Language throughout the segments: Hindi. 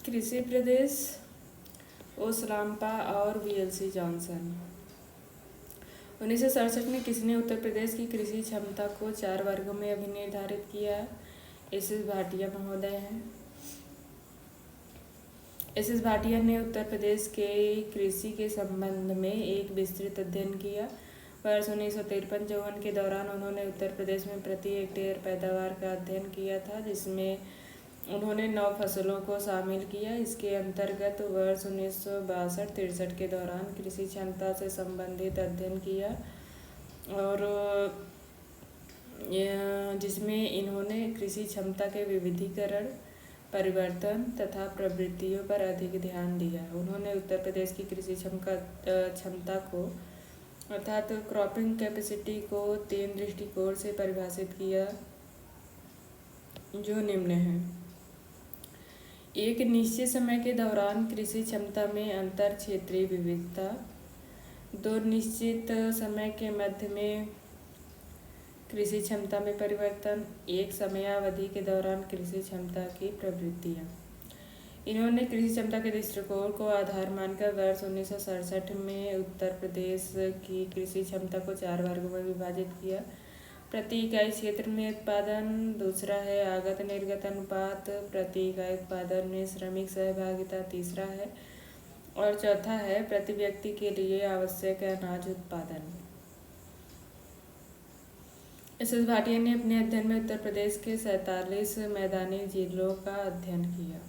कृषि प्रदेश ओसलाम्पा और वीएलसी जॉनसन। 1967 में किसने उत्तर प्रदेश की कृषि क्षमता को 4 वर्गों में अभिनिर्धारित किया? एस.एस. भाटिया महोदय हैं। एस.एस. भाटिया ने उत्तर प्रदेश के कृषि के संबंध में एक विस्तृत अध्ययन किया। वर्ष 1953-54 के दौरान उन्होंने उत्तर प्रदेश में प्रति हेक्टेयर पैदावार का अध्ययन किया था, जिसमें उन्होंने 9 फसलों को शामिल किया। इसके अंतर्गत वर्ष 1962-63 के दौरान कृषि क्षमता से संबंधित अध्ययन किया और जिसमें इन्होंने कृषि क्षमता के विविधीकरण, परिवर्तन तथा प्रवृत्तियों पर अधिक ध्यान दिया। उन्होंने उत्तर प्रदेश की कृषि क्षमता को अर्थात क्रॉपिंग कैपेसिटी को 3 दृष्टिकोण से परिभाषित किया, जो निम्न है। एक निश्चित समय के दौरान कृषि क्षमता में अंतर क्षेत्रीय विविधता। 2 निश्चित समय के मध्य में कृषि क्षमता में परिवर्तन। 1 समयावधि के दौरान कृषि क्षमता की प्रवृत्तियाँ। इन्होंने कृषि क्षमता के दृष्टिकोण को आधार मानकर वर्ष 1967 में उत्तर प्रदेश की कृषि क्षमता को 4 वर्गों में विभाजित किया। प्रति इकाई क्षेत्र में उत्पादन, दूसरा है आगत निर्गत अनुपात, प्रति इकाई उत्पादन में श्रमिक सहभागिता तीसरा है, और चौथा है प्रति व्यक्ति के लिए आवश्यक अनाज उत्पादन। एस.एस. भाटिया ने अपने अध्ययन में उत्तर प्रदेश के 47 मैदानी जिलों का अध्ययन किया।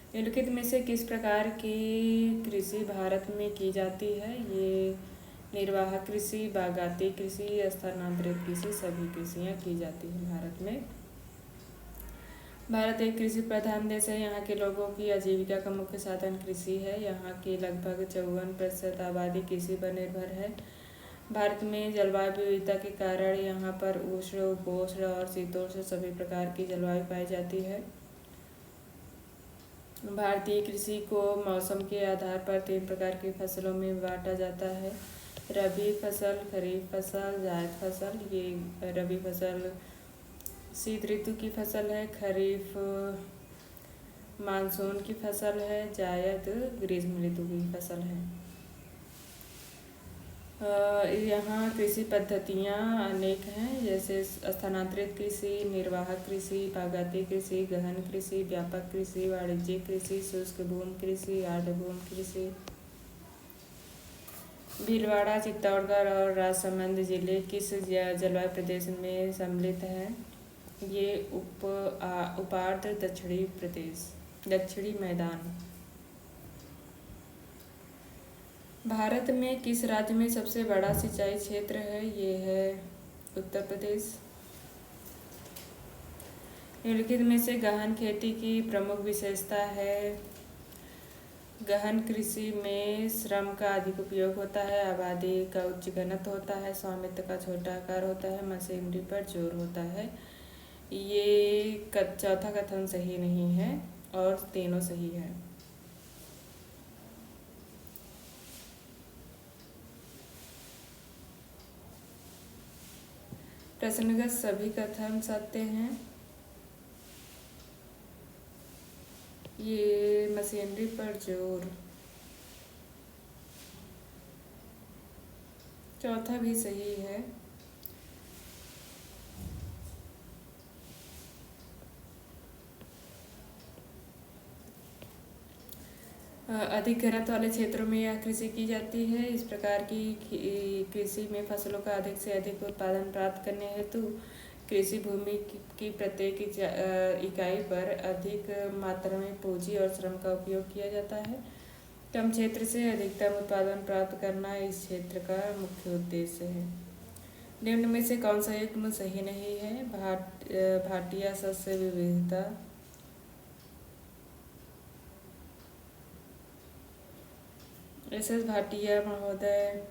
निम्नलिखित में से किस प्रकार की कृषि भारत में की जाती है? ये निर्वाह कृषि, बागाती कृषि, स्थानांतरित कृषि, सभी कृषियाँ की जाती हैं भारत में। भारत एक कृषि प्रधान देश है। यहाँ के लोगों की आजीविका का मुख्य साधन कृषि है। यहाँ की लगभग 54% आबादी कृषि पर निर्भर है। भारत में जलवायु विविधता के कारण यहाँ पर उष्ण, उपोष्ण और शीतोष्ण सभी प्रकार की जलवायु पाई जाती है। भारतीय कृषि को मौसम के आधार पर 3 प्रकार की फसलों में बांटा जाता है: रबी फसल, खरीफ फसल, जायद फसल। ये रबी फसल शीत ऋतु की फसल है, खरीफ मानसून की फसल है, जायद ग्रीष्म ऋतु की फसल है। यहाँ कृषि पद्धतियाँ अनेक हैं, जैसे स्थानांतरित कृषि, निर्वाह कृषि, बागाती कृषि, गहन कृषि, व्यापक कृषि, वाणिज्यिक कृषि, शुष्क भूमि कृषि, आर्द्र भूमि कृषि। भीलवाड़ा, चित्तौड़गढ़ और राजसमंद जिले किस जलवायु प्रदेश में सम्मिलित हैं? ये उपार्द्र दक्षिणी मैदान। भारत में किस राज्य में सबसे बड़ा सिंचाई क्षेत्र है? ये है उत्तर प्रदेश। निम्नलिखित में से गहन खेती की प्रमुख विशेषता है? गहन कृषि में श्रम का अधिक उपयोग होता है, आबादी का उच्च घनत्व होता है, स्वामित्व का छोटा आकार होता है, मशीनरी पर जोर होता है। ये चौथा कथन सही नहीं है और तीनों सही है। प्रश्नगत सभी कथन सत्य हैं। ये मशीनरी पर जोर चौथा भी सही है। अधिक घनत्व वाले क्षेत्रों में यह कृषि की जाती है। इस प्रकार की कृषि में फसलों का अधिक से अधिक उत्पादन प्राप्त करने हेतु कृषि भूमि की प्रत्येक इकाई पर अधिक मात्रा में पूंजी और श्रम का उपयोग किया जाता है। कम क्षेत्र से अधिकतम उत्पादन प्राप्त करना इस क्षेत्र का मुख्य उद्देश्य है। निम्न में से कौन सा युग्म सही नहीं है? भाटिया शस्य विविधता। एस.एस. भाटिया महोदय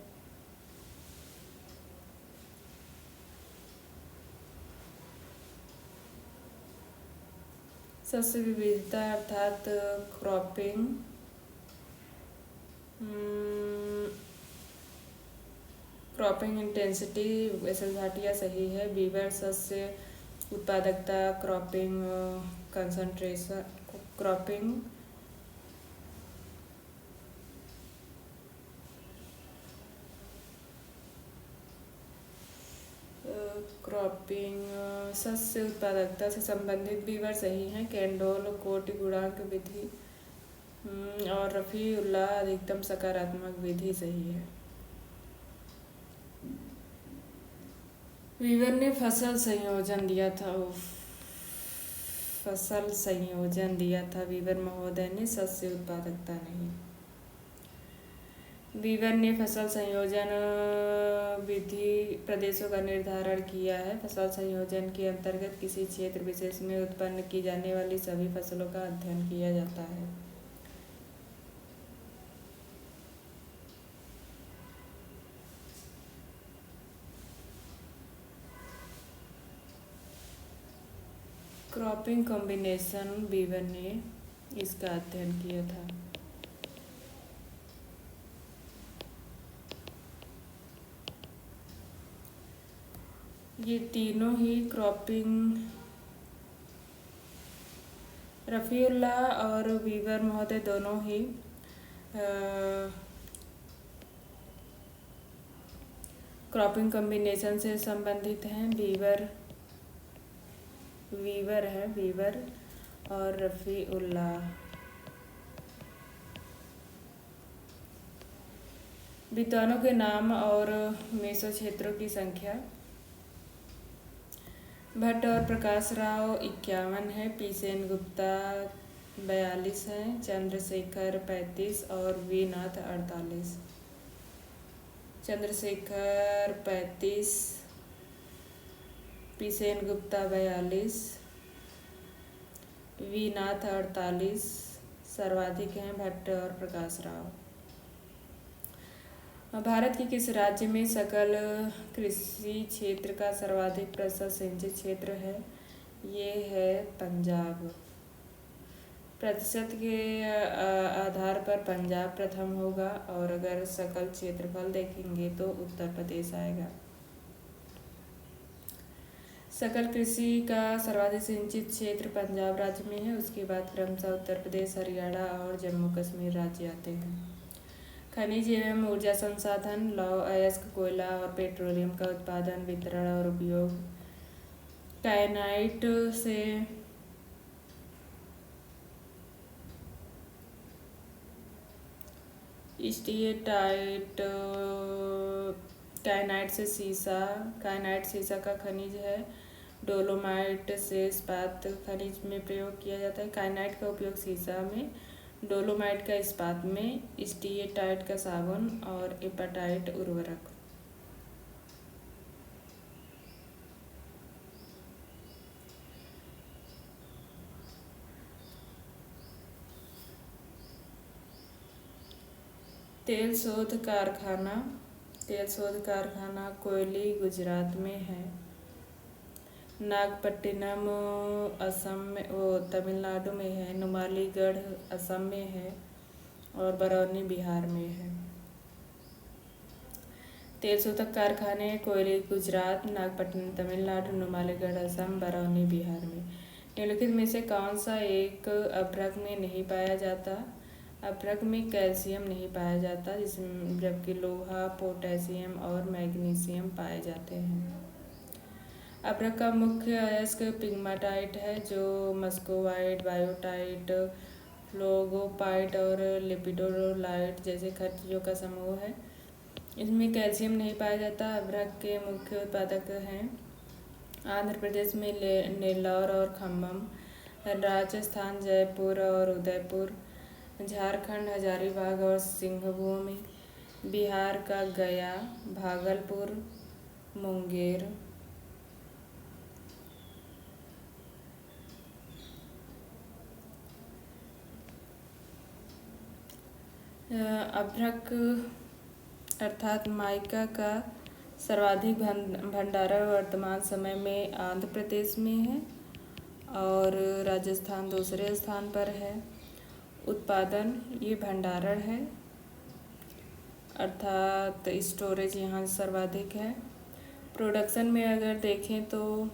शस्य विविधता अर्थात क्रॉपिंग इंटेंसिटी। एस.एस. भाटिया सही है। बीवर शस्य उत्पादकता, क्रॉपिंग कंसंट्रेशन, क्रॉपिंग शस्य उत्पादकता से संबंधित विवर सही हैं। कैंडोल कोटि गुणांक विधि और रफ़ीउल्लाह अधिकतम सकारात्मक विधि सही है। वीवर ने फसल संयोजन दिया था वीवर महोदय ने, शस्य उत्पादकता नहीं। वीवर ने फसल संयोजन विधि प्रदेशों का निर्धारण किया है। फसल संयोजन के अंतर्गत किसी क्षेत्र विशेष में उत्पन्न की जाने वाली सभी फसलों का अध्ययन किया जाता है। क्रॉपिंग कॉम्बिनेशन वीवर ने इसका अध्ययन किया था। ये तीनों ही क्रॉपिंग, रफ़ीउल्लाह और वीवर महोदय दोनों ही क्रॉपिंग कॉम्बिनेशन से संबंधित हैं। वीवर और रफ़ीउल्लाह। विद्वानों के नाम और मेसो क्षेत्रों की संख्या। भट्ट और प्रकाश राव 51 है, पी सेनगुप्ता 42 हैं, चंद्रशेखर 35 और V Nath 48। Chandrashekhar 35, P Sengupta 42, V Nath 48 सर्वाधिक हैं। भट्ट और प्रकाश राव। भारत के किस राज्य में सकल कृषि क्षेत्र का सर्वाधिक प्रतिशत सिंचित क्षेत्र है? ये है पंजाब। प्रतिशत के आधार पर पंजाब प्रथम होगा, और अगर सकल क्षेत्रफल देखेंगे तो उत्तर प्रदेश आएगा। सकल कृषि का सर्वाधिक सिंचित क्षेत्र पंजाब राज्य में है। उसके बाद क्रमशः उत्तर प्रदेश, हरियाणा और जम्मू कश्मीर राज्य आते हैं। खनिज एवं ऊर्जा संसाधन, लौह अयस्क, कोयला और पेट्रोलियम का उत्पादन, वितरण और उपयोग। काइनाइट से काइनाइट सीसा का खनिज है। डोलोमाइट से इस्पात खनिज में प्रयोग किया जाता है। काइनाइट का उपयोग सीसा में, डोलोमाइट का इस्पात में, स्टीएटाइट का साबुन और एपेटाइट उर्वरक। तेल शोध कारखाना कोयली गुजरात में है। नागपट्टिनम असम में, तमिलनाडु में है। नुमालीगढ़ असम में है और बरौनी बिहार में है। तेल शोधक कारखाने कोयली गुजरात, नागपट्टिनम तमिलनाडु, नुमालीगढ़ असम, बरौनी बिहार में। निम्नलिखित में से कौन सा एक अभ्रक में नहीं पाया जाता? अभ्रक में कैल्शियम नहीं पाया जाता, जिसमें जबकि लोहा, पोटेशियम और मैग्नीशियम पाए जाते हैं। अभ्रक का मुख्य अयस्क पिग्माटाइट है, जो मस्कोवाइट, बायोटाइट, फ्लोगोपाइट और लिपिडोलाइट जैसे खनिजों का समूह है। इसमें कैल्शियम नहीं पाया जाता। अभ्रक के मुख्य उत्पादक हैं आंध्र प्रदेश में नेल्लौर और खम्मम, राजस्थान जयपुर और उदयपुर, झारखंड हजारीबाग और सिंहभूम, बिहार का गया, भागलपुर, मुंगेर। अभ्रक अर्थात माइका का सर्वाधिक भंडारण वर्तमान समय में आंध्र प्रदेश में है और राजस्थान दूसरे स्थान पर है। उत्पादन, ये भंडारण है अर्थात स्टोरेज यहाँ सर्वाधिक है। प्रोडक्शन में अगर देखें तो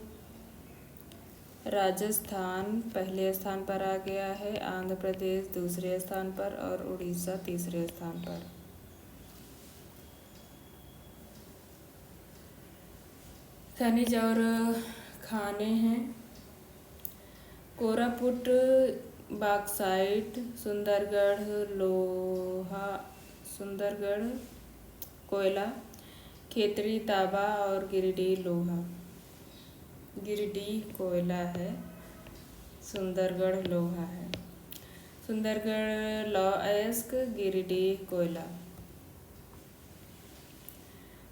राजस्थान पहले स्थान पर आ गया है, आंध्र प्रदेश दूसरे स्थान पर और उड़ीसा तीसरे स्थान पर। खनिज और खाने हैं। कोरापुट बॉक्साइट, सुंदरगढ़ कोयला, खेतड़ी तांबा और गिरिडीह लोहा। गिरिडीह कोयला है, सुंदरगढ़ लोहा है। सुंदरगढ़ लौह अयस्क, गिरिडीह कोयला।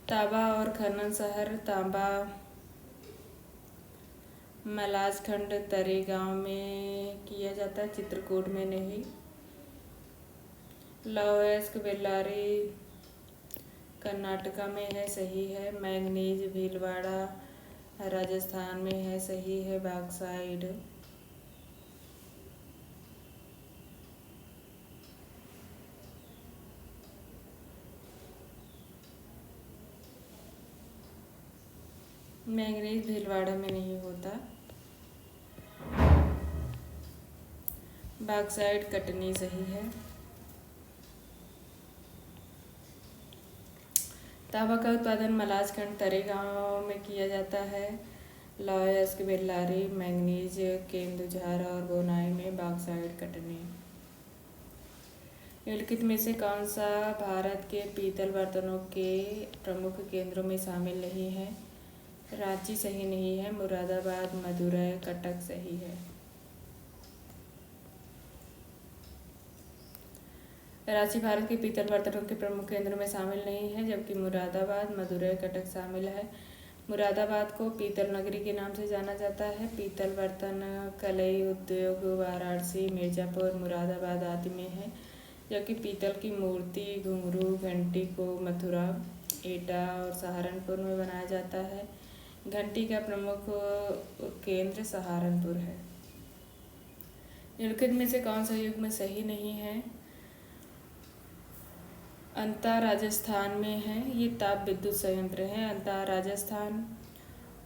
तांबा और खनन शहर। तांबा मलाजखंड तरेगांव में किया जाता है, चित्रकूट में नहीं। लौह अयस्क बेल्लारी कर्नाटका में है, सही है। मैंगनीज भीलवाड़ा राजस्थान में है, सही है। बॉक्साइट मैंगनीज भीलवाड़ा में नहीं होता। बॉक्साइट कटनी, सही है। तांबा का उत्पादन मलाजखंड तरेगांव में किया जाता है। लौह अयस्क बेल्लारी, मैंगनीज केंदुझर और बोनाई में, बॉक्साइट कटनी। निम्नलिखित में से कौन सा भारत के पीतल बर्तनों के प्रमुख केंद्रों में शामिल नहीं है? रांची सही नहीं है, मुरादाबाद, मदुरै, कटक सही है। रांची भारत के पीतल बर्तनों के प्रमुख केंद्रों में शामिल नहीं है, जबकि मुरादाबाद, मदुरै, कटक शामिल है। मुरादाबाद को पीतल नगरी के नाम से जाना जाता है। पीतल बर्तन कलई उद्योग वाराणसी, मिर्जापुर, मुरादाबाद आदि में है, जबकि पीतल की मूर्ति, घुंघरू, घंटी को मथुरा, एटा और सहारनपुर में बनाया जाता है। घंटी का प्रमुख केंद्र सहारनपुर है। निम्नलिखित में से कौन सा युग्म सही नहीं है? अंता राजस्थान में है, ये ताप विद्युत संयंत्र है। अंता राजस्थान।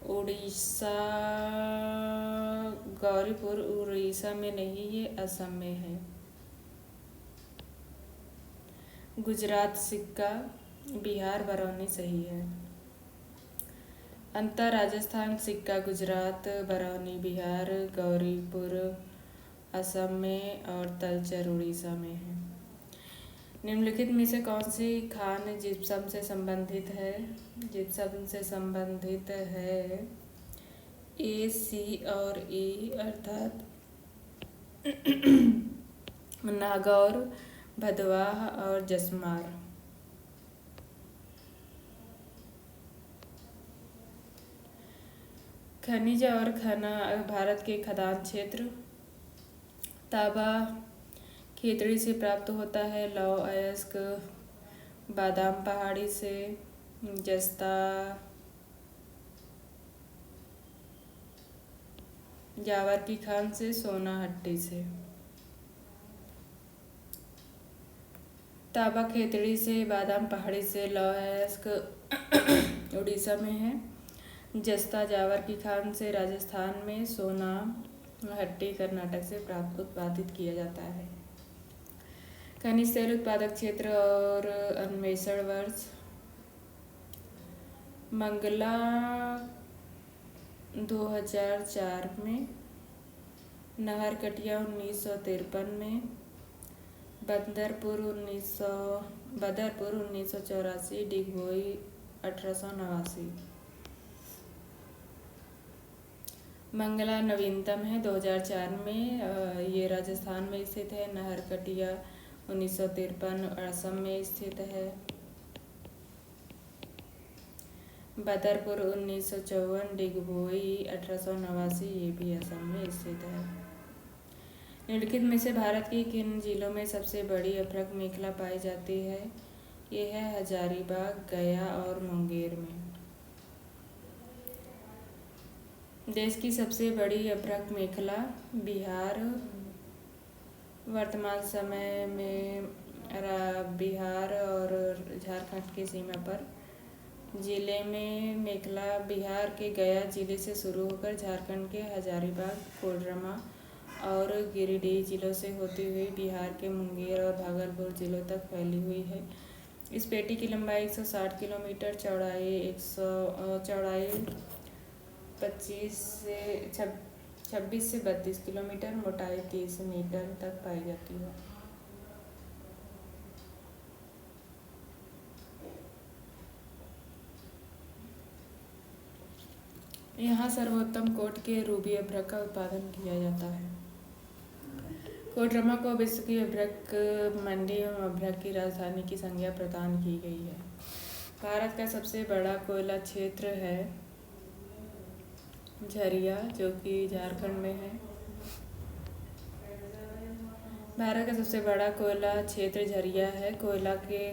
उड़ीसा गौरीपुर उड़ीसा में नहीं, ये असम में है। गुजरात सिक्का, बिहार बरौनी सही है। अंता राजस्थान सिक्का गुजरात, बरौनी बिहार, गौरीपुर असम में और तलचर उड़ीसा में है। निम्नलिखित में से कौन सी खान जिप्सम से संबंधित है? जिप्सम से संबंधित है ए, सी और ई, अर्थात नागौर, भदवाह और जसमार। खनिज और भारत के खदान क्षेत्र। तांबा खेतड़ी से प्राप्त होता है। लौह अयस्क बादाम पहाड़ी से। जस्ता जावर की खान से। सोनाहट्टी से। तांबा खेतड़ी से, बादाम पहाड़ी से। लौह अयस्क उड़ीसा में है। जस्ता जावर की खान से राजस्थान में। सोनाहट्टी कर्नाटक से उत्पादित किया जाता है। खनिज तेल उत्पादक क्षेत्र और अन्वेषण वर्ष। मंगला 2004 में, नहरकटिया 1953 में, बदरपुर 1984, डिगबोई 1889। मंगला नवीनतम है 2004 में, ये राजस्थान में स्थित है। नहरकटिया 1953 असम में स्थित है। बदरपुर 1954, डिगबोई 1889, ये भी असम में स्थित है। निम्नलिखित में से भारत की किन जिलों में सबसे बड़ी अभ्रक मेखला पाई जाती है? ये है हजारीबाग, गया और मुंगेर में। देश की सबसे बड़ी अभ्रक मेखला बिहार। वर्तमान समय में बिहार और झारखंड की सीमा पर जिले में मेखला बिहार के गया जिले से शुरू होकर झारखंड के हजारीबाग, कोडरमा और गिरिडीह जिलों से होती हुई बिहार के मुंगेर और भागलपुर जिलों तक फैली हुई है। इस पेटी की लंबाई 160 किलोमीटर, चौड़ाई 26 से 32 किलोमीटर, मोटाई 30 मीटर तक पाई जाती है। यहाँ सर्वोत्तम कोट के रूबी अभ्रक का उत्पादन किया जाता है। कोडरमा को विश्व की अभ्रक मंडी एवं अभ्रक की राजधानी की संज्ञा प्रदान की गई है। भारत का सबसे बड़ा कोयला क्षेत्र है झरिया, जो कि झारखंड में है। भारत का सबसे बड़ा कोयला क्षेत्र झरिया है। कोयला के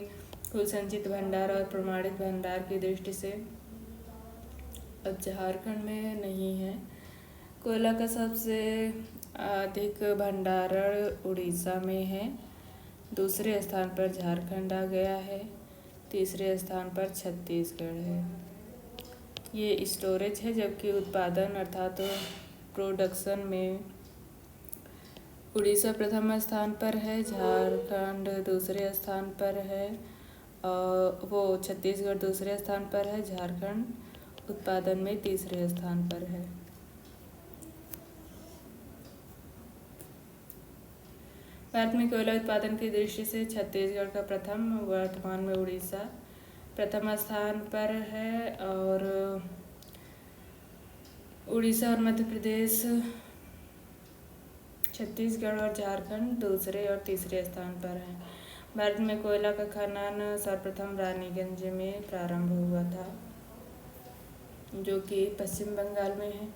कुल संचित भंडार और प्रमाणित भंडार की दृष्टि से अब झारखंड में नहीं है। कोयला का सबसे अधिक भंडारण उड़ीसा में है। दूसरे स्थान पर झारखंड आ गया है। तीसरे स्थान पर छत्तीसगढ़ है। ये स्टोरेज है, जबकि उत्पादन अर्थात प्रोडक्शन में उड़ीसा प्रथम स्थान पर है, झारखंड दूसरे स्थान पर है और छत्तीसगढ़ दूसरे स्थान पर है, झारखंड उत्पादन में तीसरे स्थान पर है। भारत में कोयला उत्पादन की दृष्टि से छत्तीसगढ़ का प्रथम, वर्तमान में उड़ीसा प्रथम स्थान पर है और उड़ीसा और मध्य प्रदेश, छत्तीसगढ़ और झारखंड दूसरे और तीसरे स्थान पर हैं। भारत में कोयला का खनन सर्वप्रथम रानीगंज में प्रारंभ हुआ था, जो कि पश्चिम बंगाल में है।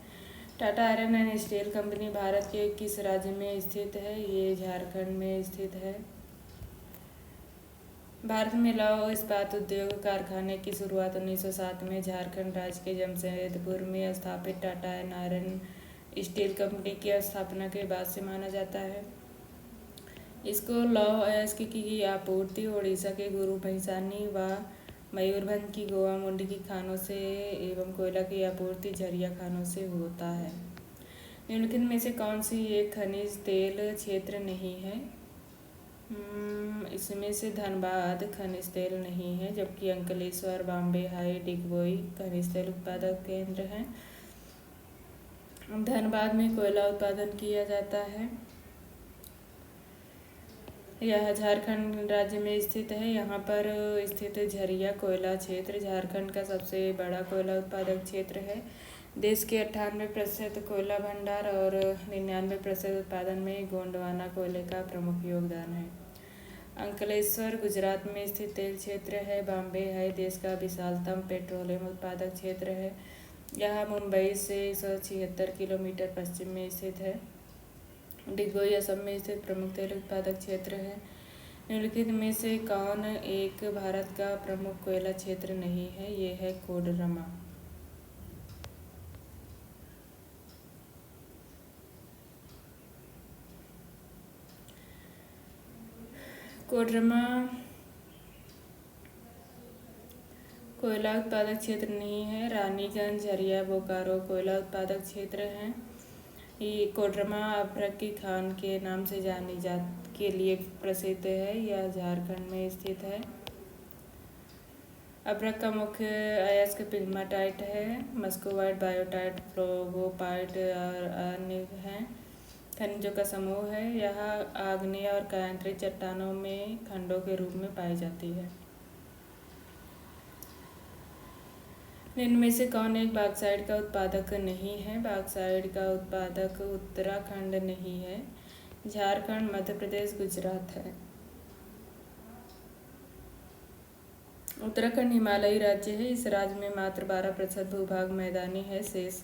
Tata iron and steel company Bharat के किस राज्य में स्थित है? ये झारखंड में स्थित है। भारत में लौह इस्पात उद्योग कारखाने की शुरुआत 1907 में झारखंड राज्य के जमशेदपुर में स्थापित टाटा आयरन स्टील कंपनी की स्थापना के बाद से माना जाता है। इसको लौह अयस्क की आपूर्ति उड़ीसा के गुरु महिसानी व मयूरभंज की गोवा मुंडी की खानों से एवं कोयला की आपूर्ति झरिया खानों से होता है। निम्नलिखित में से कौन सी एक खनिज तेल क्षेत्र नहीं है? इसमें से धनबाद खनिज तेल नहीं है, जबकि अंकलेश्वर, बॉम्बे हाई, डिगबोई खनिज तेल उत्पादक केंद्र हैं। धनबाद में कोयला उत्पादन किया जाता है। यह झारखंड राज्य में स्थित है। यहाँ पर स्थित झरिया कोयला क्षेत्र झारखंड का सबसे बड़ा कोयला उत्पादक क्षेत्र है। देश के 98% कोयला भंडार और 99% उत्पादन में गोंडवाना कोयले का प्रमुख योगदान है। अंकलेश्वर गुजरात में स्थित तेल क्षेत्र है। बॉम्बे हाई देश का विशालतम पेट्रोलियम उत्पादक क्षेत्र है। यह मुंबई से 176 किलोमीटर पश्चिम में स्थित है। डिगबोई असम में स्थित प्रमुख तेल उत्पादक क्षेत्र है। निम्नलिखित में से कौन एक भारत का प्रमुख कोयला क्षेत्र नहीं है? ये है कोडरमा। कोडरमा कोयला उत्पादक क्षेत्र नहीं है। रानीगंज, झरिया, बोकारो कोयला उत्पादक क्षेत्र हैं। ये कोडरमा अभ्रक की खान के नाम से जानी जात के लिए प्रसिद्ध है। यह झारखंड में स्थित है। अभ्रक का मुख्य अयस्क पिग्माटाइट है। मस्कोवाइट, बायोटाइट, फ्लोगोपाइट और अन्य हैं। खनिजों का समूह है। यह आग्नेय और कायांतरित चट्टानों में खंडों के रूप में पाई जाती है। इनमें से कौन एक बॉक्साइट का उत्पादक नहीं है? बॉक्साइट का उत्पादक उत्तराखंड नहीं है, झारखंड, मध्य प्रदेश, गुजरात है। उत्तराखंड हिमालयी राज्य है। इस राज्य में मात्र 12% भूभाग मैदानी है, शेष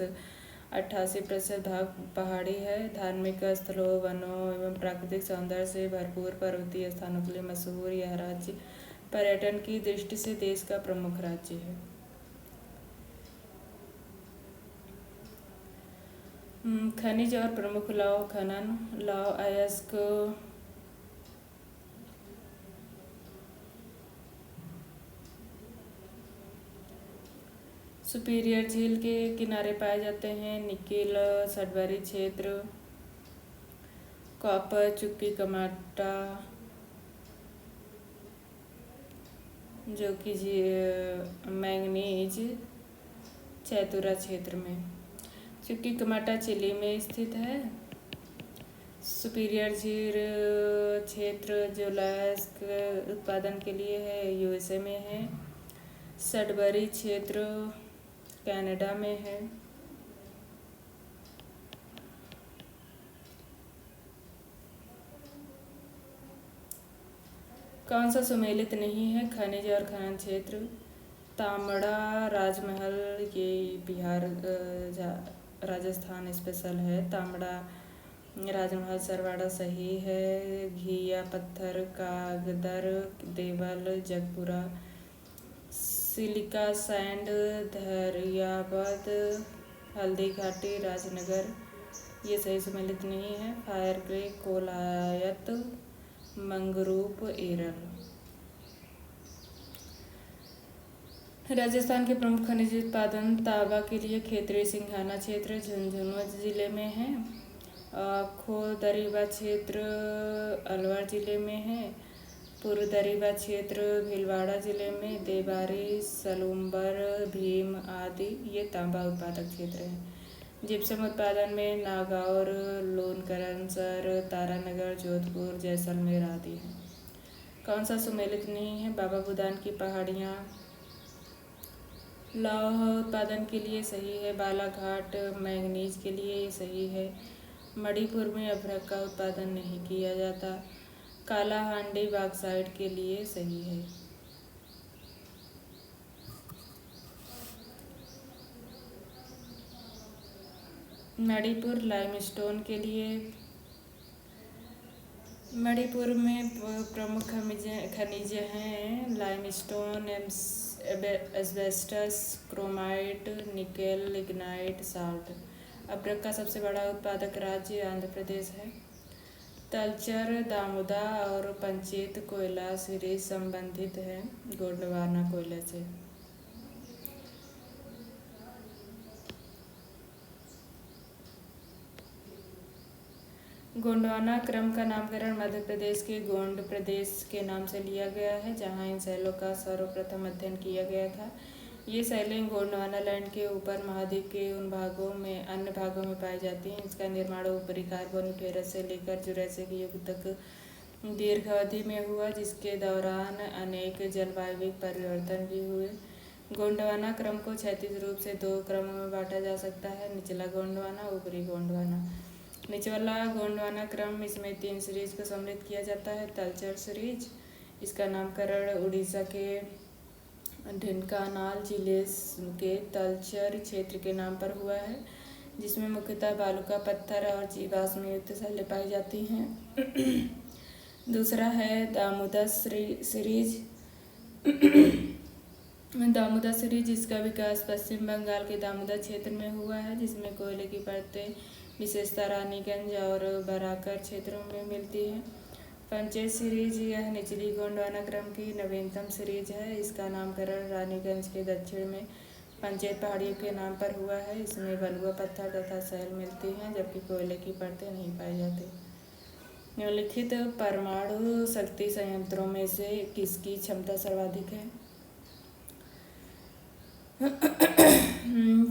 88% भाग पहाड़ी है। धार्मिक स्थलों, वनों एवं प्राकृतिक सौंदर्य से भरपूर पर्वतीय स्थानों के लिए मशहूर यह राज्य पर्यटन की दृष्टि से देश का प्रमुख राज्य है। खनिज और प्रमुख लौह खनन। लौह अयस्क सुपीरियर झील के किनारे पाए जाते हैं निकेल सडबरी क्षेत्र, कॉपर चुक्की कमाटा जो कि मैंगनीज चैतुरा क्षेत्र में। चुक्की कमाटा चिली में स्थित है। सुपीरियर झील क्षेत्र जो लायस्क उत्पादन के लिए है यूएसए में है। सडबरी क्षेत्र कनाडा में है। कौन सा सुमेलित नहीं है? खनिज और खनन क्षेत्र। तांबड़ा राजमहल ये बिहार राजस्थान स्पेशल है। तांबड़ा राजमहल सरवाड़ा सही है। घिया पत्थर कागदर देवल जगपुरा। सिलिका सैंड धैर्याबाद हल्दी घाटी राजनगर ये सही सुमेलित नहीं है। फायर क्रे कोलायत मंगरूप एरल। राजस्थान के प्रमुख खनिज उत्पादन तांबा के लिए खेतरी सिंघाना क्षेत्र झुंझुनू जिले में है। खोदरीबा क्षेत्र अलवर जिले में है। पूर्वदरीबा क्षेत्र भीलवाड़ा जिले में। देवारी सलूम्बर भीम आदि ये तांबा उत्पादक क्षेत्र हैं। जिप्सम उत्पादन में नागौर लोनकरनसर तारानगर जोधपुर जैसलमेर आदि हैं। कौन सा सुमेलित नहीं है? बाबा बुदान की पहाड़ियाँ। लौह उत्पादन के लिए सही है। बालाघाट मैंगनीज के लिए सही है। मणिपुर में अभ्रक का उत्पादन नहीं किया जाता। कालाहांडी बॉक्साइट के लिए सही है। मणिपुर लाइमस्टोन के लिए। मणिपुर में प्रमुख खनिज हैं limestone asbestos chromite nickel lignite salt. अभ्रक का सबसे बड़ा उत्पादक राज्य आंध्र प्रदेश है। तलचर दामोदा और पंचेत कोयला सीरीज संबंधित है गोंडवाना कोयले से। गोंडवाना क्रम का नामकरण मध्य प्रदेश के गोंड प्रदेश के नाम से लिया गया है जहां इन शैलों का सर्वप्रथम अध्ययन किया गया था। ये शैलें गोंडवाना लैंड के ऊपर महाद्वीप के उन भागों में अन्य भागों में पाई जाती हैं। इसका निर्माण ऊपरी कार्बोनिफेरस से लेकर जुरैसिक युग तक दीर्घ अवधि में हुआ जिसके दौरान अनेक जलवायविक परिवर्तन भी हुए। गोंडवाना क्रम को क्षैतिज रूप से दो क्रमों में बांटा जा सकता है निचला गोंडवाना ऊपरी गोंडवाना। निचला गोंडवाना क्रम इसमें 3 सीरीज को सम्मिलित किया जाता है। तलचर सीरीज इसका नामकरण उड़ीसा के ढेंकानाल जिले के तलचर क्षेत्र के नाम पर हुआ है जिसमें मुख्यतः बालू का पत्थर और जीवाश्म युक्त शैलें पाई जाती हैं। दूसरा है दामोदर सीरीज। दामोदर सीरीज इसका विकास पश्चिम बंगाल के दामोदर क्षेत्र में हुआ है जिसमें कोयले की परतें विशेषतः रानीगंज और बराकर क्षेत्रों में मिलती है। पंचेत सीरीज यह निचली गोंडवाना क्रम की नवीनतम सीरीज है। इसका नामकरण रानीगंज के दक्षिण में पंचेत पहाड़ियों के नाम पर हुआ है। इसमें बलुआ पत्थर तथा शैल मिलती हैं जबकि कोयले की परतें नहीं पाई जाती। निम्नलिखित परमाणु शक्ति संयंत्रों में से किसकी क्षमता सर्वाधिक है?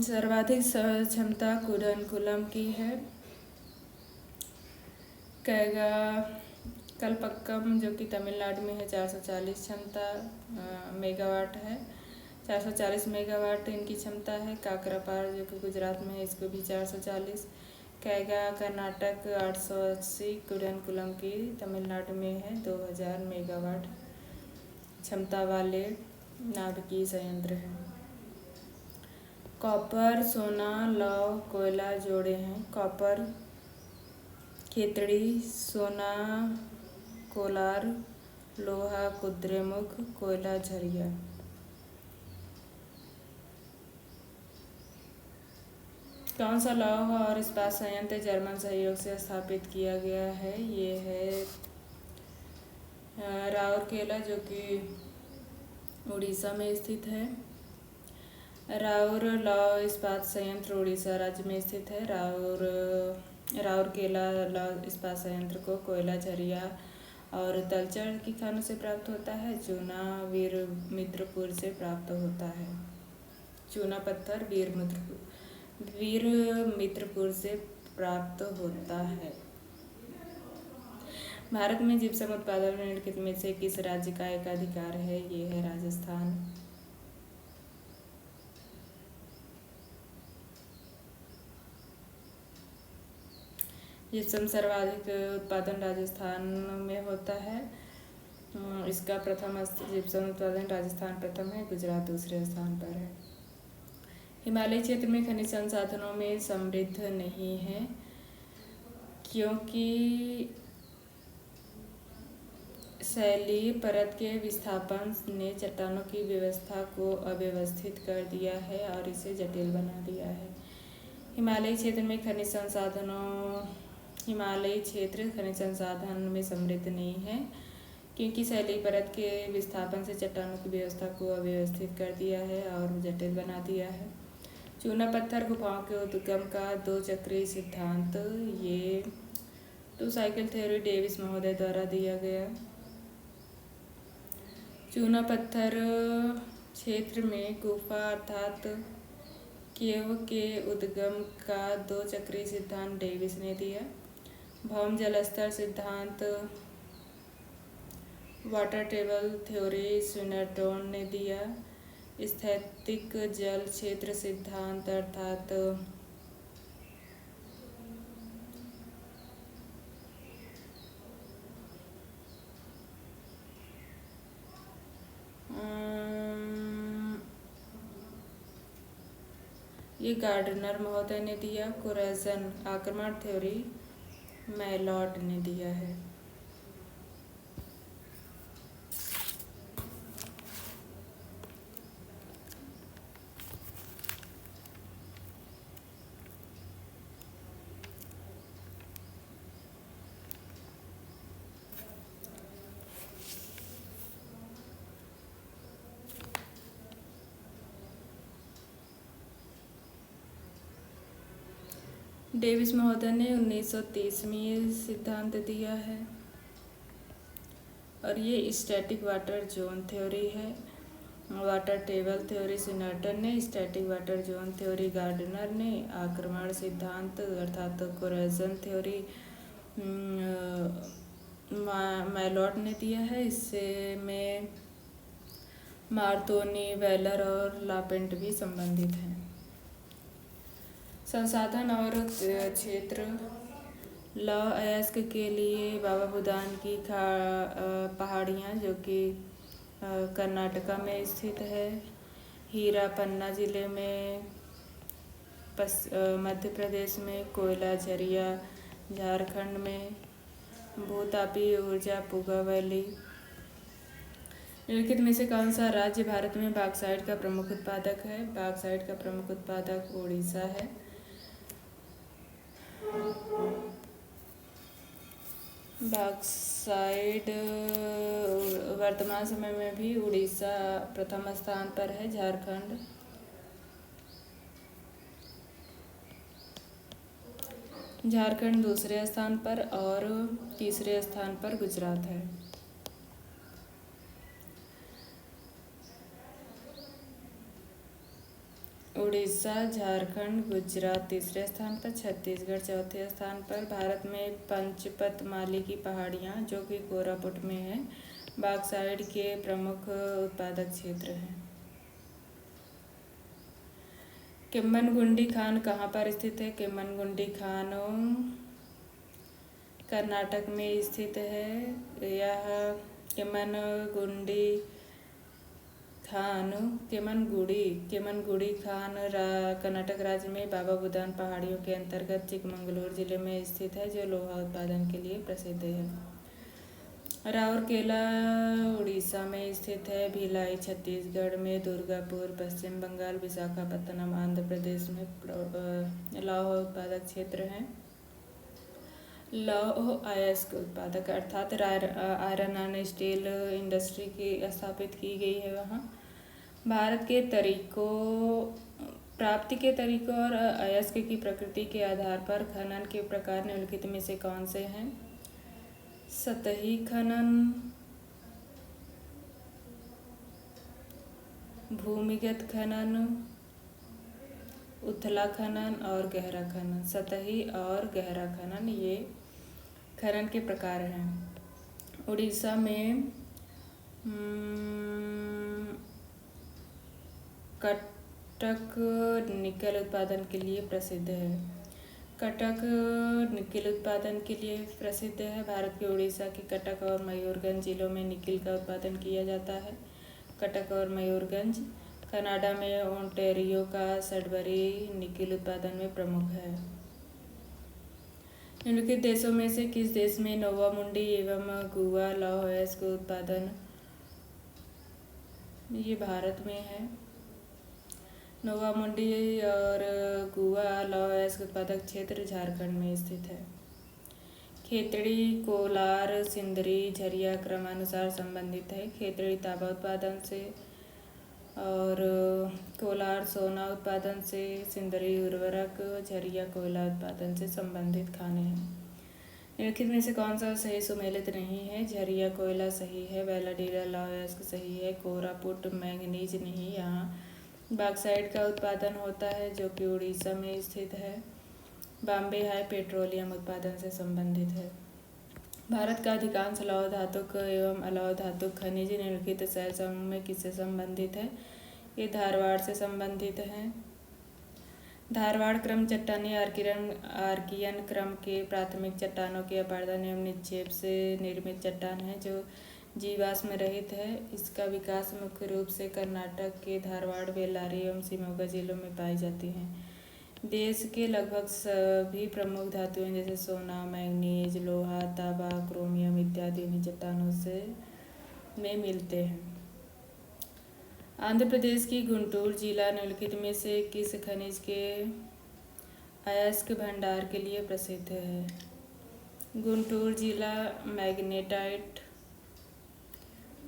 सर्वाधिक क्षमता कुडनकुलम की है। कैगा कलपक्कम जो कि तमिलनाडु में है 440 क्षमता मेगावाट है। 440 मेगावाट इनकी क्षमता है। काकरापार जो कि गुजरात में है इसको भी 440। कैगा कर्नाटक 880 कुडनकुलम की तमिलनाडु में है 2000 मेगावाट क्षमता वाले नाभिकीय संयंत्र हैं। कॉपर सोना लौह कोयला जोड़े हैं। कॉपर खेतड़ी सोना कोलार लोहा कुद्रेमुख कोयला झरिया। कौन सा लौह और इस्पात संयंत्र जर्मन सहयोग से स्थापित किया गया है? ये है राउरकेला जो कि उड़ीसा में स्थित है। राउरकेला इस्पात संयंत्र उड़ीसा राज्य में स्थित है। राउरकेला लौह इस्पात संयंत्र को कोयला, झरिया और तलचर की खानों से प्राप्त होता है। चूना वीरमित्रपुर से प्राप्त होता है। चूना पत्थर वीरमित्रपुर से प्राप्त होता है। भारत में जिप्सम उत्पादन में निम्नलिखित में से किस राज्य का एकाधिकार है? ये है राजस्थान। जिप्सम सर्वाधिक उत्पादन राजस्थान में होता है। इसका जिप्सम उत्पादन राजस्थान प्रथम है, गुजरात दूसरे स्थान पर है। हिमालय क्षेत्र में खनिज संसाधनों में समृद्ध नहीं है क्योंकि शैलीय परत के विस्थापन ने चट्टानों की व्यवस्था को अव्यवस्थित कर दिया है और इसे जटिल बना दिया है। हिमालयी क्षेत्र खनिज संसाधन में समृद्ध नहीं है क्योंकि शैलीय परत के विस्थापन से चट्टानों की व्यवस्था को अव्यवस्थित कर दिया है और जटिल बना दिया है। चूना पत्थर गुफाओं के उद्गम का दो चक्रीय सिद्धांत, ये 2 साइकिल थ्योरी डेविस महोदय द्वारा दिया गया। चूना पत्थर क्षेत्र में गुफा अर्थात केव के उद्गम का 2 चक्रीय सिद्धांत डेविस ने दिया। भौम जलस्तर सिद्धांत वाटर टेबल थ्योरी स्विनरटोन ने दिया। स्थैतिक जल क्षेत्र सिद्धांत अर्थात ये गार्डनर महोदय ने दिया। कोरेजन आक्रमण थ्योरी मैलॉट ने दिया है। डेविस महोदय ने 1930 में ये सिद्धांत दिया है और ये स्टैटिक वाटर जोन थ्योरी है। वाटर टेबल थ्योरी स्विनरटन ने, static water zone theory Gardner ने, आक्रमण सिद्धांत अर्थात कोरेजन थ्योरी मैलॉट ने दिया है। इससे में मार्तोनी, वेलर और लापेंट भी संबंधित हैं। संसाधन और क्षेत्र लौह अयस्क के लिए बाबा बुदान की पहाड़ियाँ जो कि कर्नाटका में स्थित है। हीरा पन्ना जिले में, मध्य प्रदेश में। कोयला झरिया झारखंड में। भूतापीय ऊर्जा पुगा वैली। निम्नलिखित में से कौन सा राज्य भारत में बॉक्साइट का प्रमुख उत्पादक है? बॉक्साइट का प्रमुख उत्पादक उड़ीसा है। बॉक्साइट वर्तमान समय में भी उड़ीसा प्रथम स्थान पर है। झारखंड दूसरे स्थान पर और तीसरे स्थान पर गुजरात है। उड़ीसा, झारखंड, गुजरात तीसरे स्थान पर, छत्तीसगढ़ चौथे स्थान पर। भारत में पंचपत माली की पहाड़ियाँ जो कि कोरापुट में है, बॉक्साइट के प्रमुख उत्पादक क्षेत्र हैं। केम्मनगुंडी खान कहाँ पर स्थित है? केम्मनगुंडी खान कर्नाटक में स्थित है। यह केम्मनगुड़ी खान कर्नाटक राज्य में बाबा बुदान पहाड़ियों के अंतर्गत चिकमंगलूर जिले में स्थित है, जो लोहा उत्पादन के लिए प्रसिद्ध है। राउरकेला उड़ीसा में स्थित है। भिलाई छत्तीसगढ़ में। दुर्गापुर पश्चिम बंगाल। विशाखापत्तनम आंध्र प्रदेश में लौह उत्पादक क्षेत्र हैं। लौह अयस्क उत्पादक अर्थात आयरन एंड स्टील इंडस्ट्री की स्थापित की गई है वहाँ। भारत के तरीकों प्राप्ति के तरीकों और अयस्क की प्रकृति के आधार पर खनन के प्रकार निम्नलिखित में से कौन से हैं? सतही खनन, भूमिगत खनन, उथला खनन और गहरा खनन। सतही और गहरा खनन ये खनन के प्रकार हैं। उड़ीसा में कटक निकल उत्पादन के लिए प्रसिद्ध है। कटक निकल उत्पादन के लिए प्रसिद्ध है। भारत के उड़ीसा के कटक और मयूरभंज जिलों में निकल का उत्पादन किया जाता है। कटक और मयूरभंज कनाडा में ओंटारियो का सडबरी निकल उत्पादन में प्रमुख है। निम्नलिखित देशों में से किस देश में नोवा मुंडी एवं गुआ लौह अयस्क उत्पादन? ये भारत में है। नोवा मुंडी और गुआ लौह अयस्क उत्पादक क्षेत्र झारखंड में स्थित है। खेतड़ी, कोलार, सिंदरी, झरिया क्रमानुसार संबंधित है। खेतड़ी तांबा उत्पादन से और कोलार सोना उत्पादन से, सिंदरी उर्वरक, झरिया कोयला उत्पादन से संबंधित खाने हैं। निम्नलिखित में से कौन सा सही सुमेलित नहीं है? झरिया कोयला सही है, बैलाडीला लौह अयस्क सही है, कोरापुट मैंगनीज नहीं, यहाँ बॉक्साइट का उत्पादन होता है जो कि उड़ीसा में स्थित है। बॉम्बे हाई पेट्रोलियम उत्पादन से संबंधित है। भारत का अधिकांश लौह धातुक एवं अलौह धातुक खनिज निम्नलिखित शैल समूह में किससे संबंधित है? ये धारवाड़ से संबंधित है। धारवाड़ क्रम चट्टानी आर्कियन क्रम के प्राथमिक चट्टानों के अपारदन एवं निक्षेप से निर्मित चट्टान है जो जीवाश्म रहित है। इसका विकास मुख्य रूप से कर्नाटक के धारवाड़, बेल्लारी एवं शिमोगा जिलों में पाई जाती हैं। देश के लगभग सभी प्रमुख धातुएं जैसे सोना, मैंगनीज, लोहा, तांबा, क्रोमियम इत्यादि इन्हीं चट्टानों से में मिलते हैं। आंध्र प्रदेश की गुंटूर जिला निम्नलिखित में से किस खनिज के अयस्क भंडार के लिए प्रसिद्ध है? गुंटूर जिला मैग्नेटाइट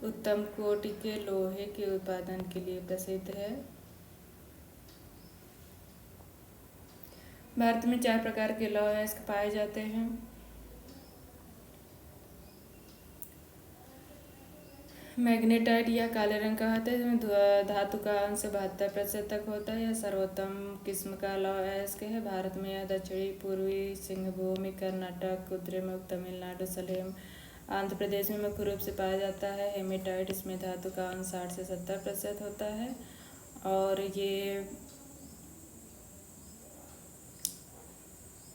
उत्तम कोटि के लोहे के उत्पादन के लिए प्रसिद्ध है। भारत में 4 प्रकार के लौह अयस्क पाए जाते हैं। मैग्नेटाइट या काले रंग का होता है, जिसमें धातु का अंश 72% तक होता है। यह सर्वोत्तम किस्म का लौह अयस्क है। भारत में यह दक्षिणी पूर्वी सिंहभूमि, कर्नाटक, कुद्रेमुख, तमिलनाडु, सलेम, आंध्र प्रदेश में मुख्य रूप से पाया जाता है। हेमेटाइट, इसमें धातु का अंश 60 से 70% होता है और ये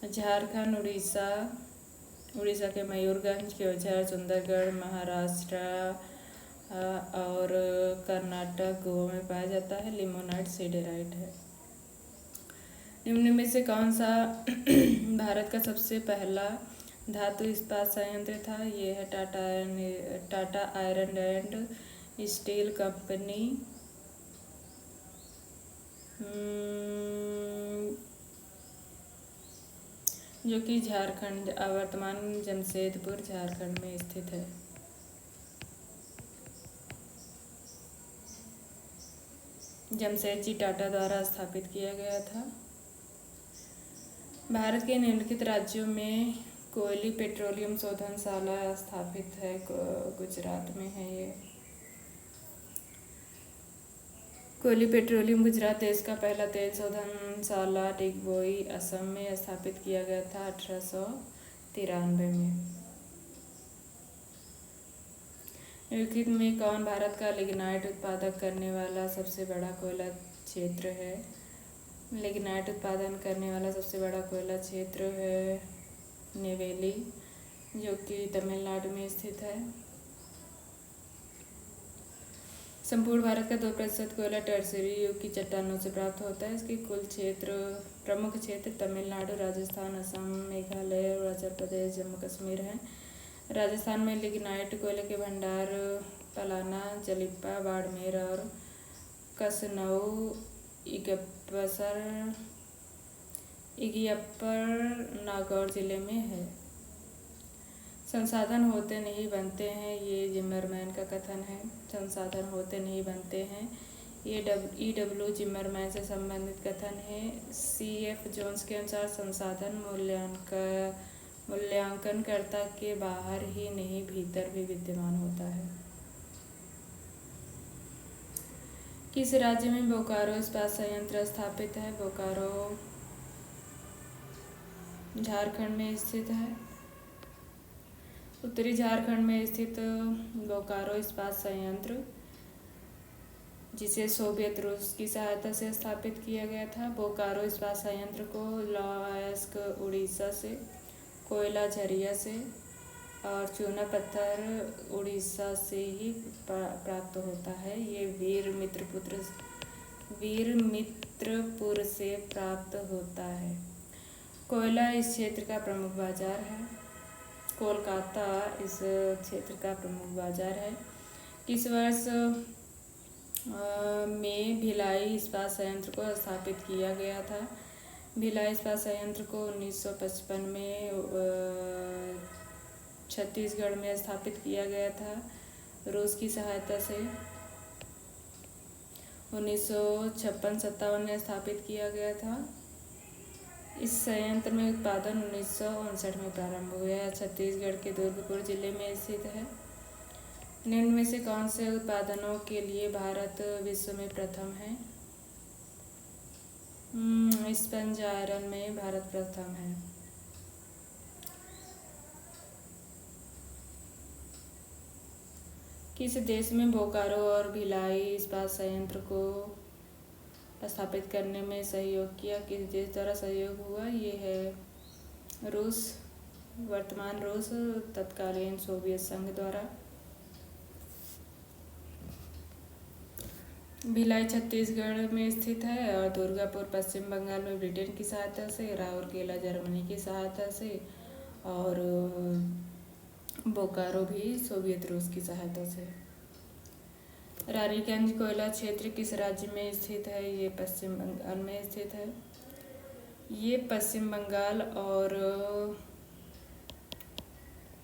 झारखंड, उड़ीसा के मयूरभंज, केवझर, सुंदरगढ़, महाराष्ट्र और कर्नाटक, गोवा में पाया जाता है। लिमोनाइट सिडेराइट है। निम्न में से कौन सा भारत का सबसे पहला धातु इस्पात संयंत्र था? ये है Tata iron and steel company, जो कि झारखंड, वर्तमान जमशेदपुर झारखंड में स्थित है। जमशेदजी टाटा द्वारा स्थापित किया गया था। भारत के निम्नलिखित राज्यों में कोयली पेट्रोलियम शोधनशाला स्थापित है? गुजरात में है ये। कोयली पेट्रोलियम गुजरात देश का पहला तेल शोधनशाला डिगबोई, असम में स्थापित किया गया था 1893 में। निम्नलिखित में कौन भारत का लिग्नाइट उत्पादन करने वाला सबसे बड़ा कोयला क्षेत्र है? लिग्नाइट उत्पादन करने वाला सबसे बड़ा कोयला क्षेत्र है नेवेली, जो कि तमिलनाडु में स्थित है। संपूर्ण भारत का 2% कोयला टर्शियरी युग की चट्टानों से प्राप्त होता है। इसके कुल प्रमुख क्षेत्र तमिलनाडु, राजस्थान, असम, मेघालय, अरुणाचल प्रदेश, जम्मू कश्मीर हैं। राजस्थान में लिग्नाइट कोयले के भंडार पलाना, जलिप्पा, बाड़मेर और कसनऊ, इगियप्पर नागौर जिले में है। संसाधन होते नहीं बनते हैं, ये जिमरमैन का कथन है। संसाधन होते नहीं बनते हैं, E.W. जिमरमैन से संबंधित कथन है। C.F. जोन्स के अनुसार संसाधन मूल्यांकनकर्ता के बाहर ही नहीं भीतर भी विद्यमान होता है। किस राज्य में बोकारो इस्पात संयंत्र स्थापित है? बोकारो झारखंड में स्थित है। उत्तरी झारखंड में स्थित बोकारो इस्पात संयंत्र, जिसे सोवियत रूस की सहायता से स्थापित किया गया था। बोकारो इस्पात संयंत्र को लौह उड़ीसा से, कोयला झरिया से और चूना पत्थर उड़ीसा से ही प्राप्त होता है। ये वीरमित्रपुर से प्राप्त होता है। कोयला इस क्षेत्र का प्रमुख बाजार है। कोलकाता इस क्षेत्र का प्रमुख बाजार है। किस वर्ष में भिलाई इस्पात संयंत्र को स्थापित किया गया था? भिलाई इस्पात संयंत्र को 1955 में छत्तीसगढ़ में स्थापित किया गया था रूस की सहायता से। 1956-57 में स्थापित किया गया था। इस संयंत्र में उत्पादन 1959 में प्रारंभ हुआ। छत्तीसगढ़ के दुर्गपुर जिले में स्थित है। निम्न में से कौन से उत्पादनों के लिए भारत विश्व में प्रथम है? स्पंज आयरन में भारत प्रथम है। किस देश में बोकारो और भिलाई इस्पात संयंत्र को स्थापित करने में सहयोग किया? किस देश द्वारा सहयोग हुआ? ये है रूस, वर्तमान रूस, तत्कालीन सोवियत संघ द्वारा। भिलाई छत्तीसगढ़ में स्थित है और दुर्गापुर पश्चिम बंगाल में ब्रिटेन की सहायता से, राउरकेला जर्मनी की सहायता से और बोकारो भी सोवियत रूस की सहायता से। रानीगंज कोयला क्षेत्र किस राज्य में स्थित है? ये पश्चिम बंगाल में स्थित है। ये पश्चिम बंगाल और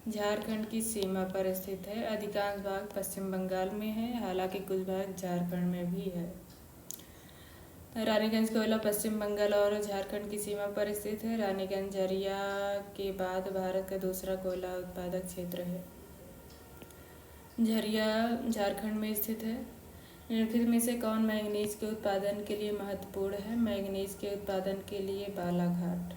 झारखंड की सीमा पर स्थित है। अधिकांश भाग पश्चिम बंगाल में है, हालांकि कुछ भाग झारखंड में भी है। रानीगंज कोयला पश्चिम बंगाल और झारखंड की सीमा पर स्थित है। रानीगंज झरिया के बाद भारत का दूसरा कोयला उत्पादक क्षेत्र है। झरिया झारखंड में स्थित है। निम्नलिखित में से कौन मैंगनीज के उत्पादन के लिए महत्वपूर्ण है? मैंगनीज के उत्पादन के लिए बालाघाट।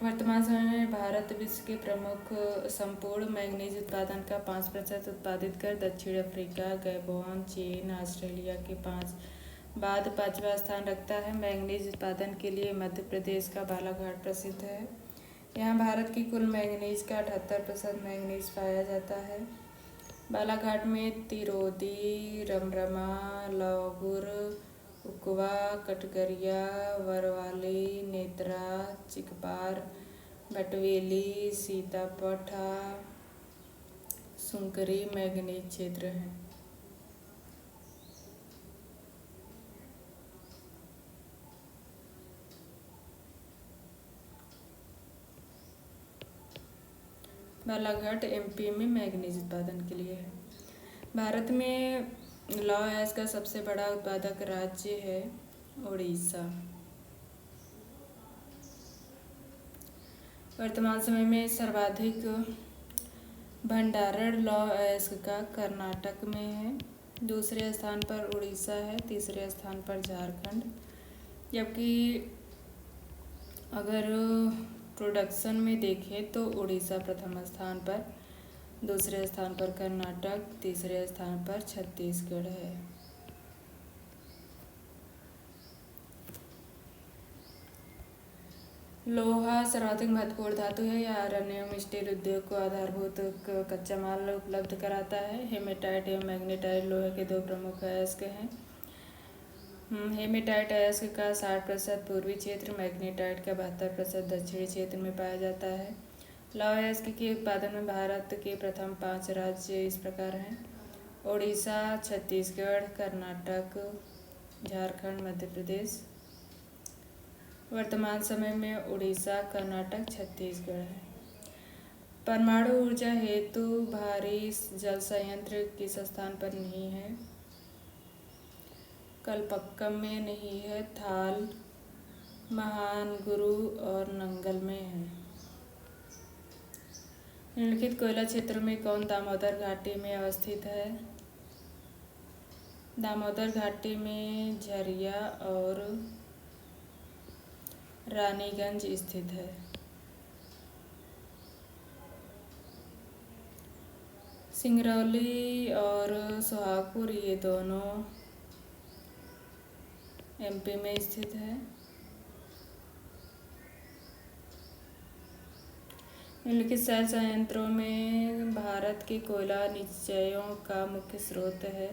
वर्तमान समय में भारत विश्व के प्रमुख संपूर्ण मैंगनीज उत्पादन का 5% उत्पादित कर दक्षिण अफ्रीका, गैबोन, चीन, ऑस्ट्रेलिया के बाद 5वां स्थान रखता है। मैंगनीज उत्पादन के लिए मध्य प्रदेश का बालाघाट प्रसिद्ध है। यहाँ भारत की कुल मैंगनीज का 78% मैंगनीज पाया जाता है। बालाघाट में तिरोदी, रमरमा, लौगुर, उकवा, कटगरिया, वरवाली, नेत्रा, चिकपार, भटवेली, सीतापठा, सुंकरी मैंगनीज क्षेत्र हैं। बालाघाट एमपी में मैंगनीज उत्पादन के लिए है। भारत में लौह अयस्क का सबसे बड़ा उत्पादक राज्य है उड़ीसा। वर्तमान समय में सर्वाधिक भंडारण लौह अयस्क का कर्नाटक में है। दूसरे स्थान पर उड़ीसा है, तीसरे स्थान पर झारखंड। जबकि अगर प्रोडक्शन में देखें तो उड़ीसा प्रथम स्थान पर, दूसरे स्थान पर कर्नाटक, तीसरे स्थान पर छत्तीसगढ़ है। लोहा सर्वाधिक महत्वपूर्ण धातु है। यह आयरन स्टील उद्योग को आधारभूत कच्चा माल उपलब्ध कराता है। हेमेटाइट एवं मैग्नेटाइट लोहे के दो प्रमुख अयस्क हैं। हेमेटाइट अयस्क का 60% पूर्वी क्षेत्र, मैग्नेटाइट का 72% दक्षिणी क्षेत्र में पाया जाता है। लौह अयस्क के उत्पादन में भारत के प्रथम 5 राज्य इस प्रकार हैं: उड़ीसा, छत्तीसगढ़, कर्नाटक, झारखंड, मध्य प्रदेश। वर्तमान समय में उड़ीसा, कर्नाटक, छत्तीसगढ़ है। परमाणु ऊर्जा हेतु भारी जल संयंत्र किस स्थान पर नहीं है? कलपक्कम में नहीं है, थाल, महानगुरु और नंगल में है। निम्नलिखित कोयला क्षेत्रों में कौन दामोदर घाटी में अवस्थित है? दामोदर घाटी में झरिया और रानीगंज स्थित है। सिंगरौली और सुहागपुर ये दोनों एमपी में स्थित है। निम्नलिखित शैल संयंत्रों में भारत के कोयला निचयों का मुख्य स्रोत है।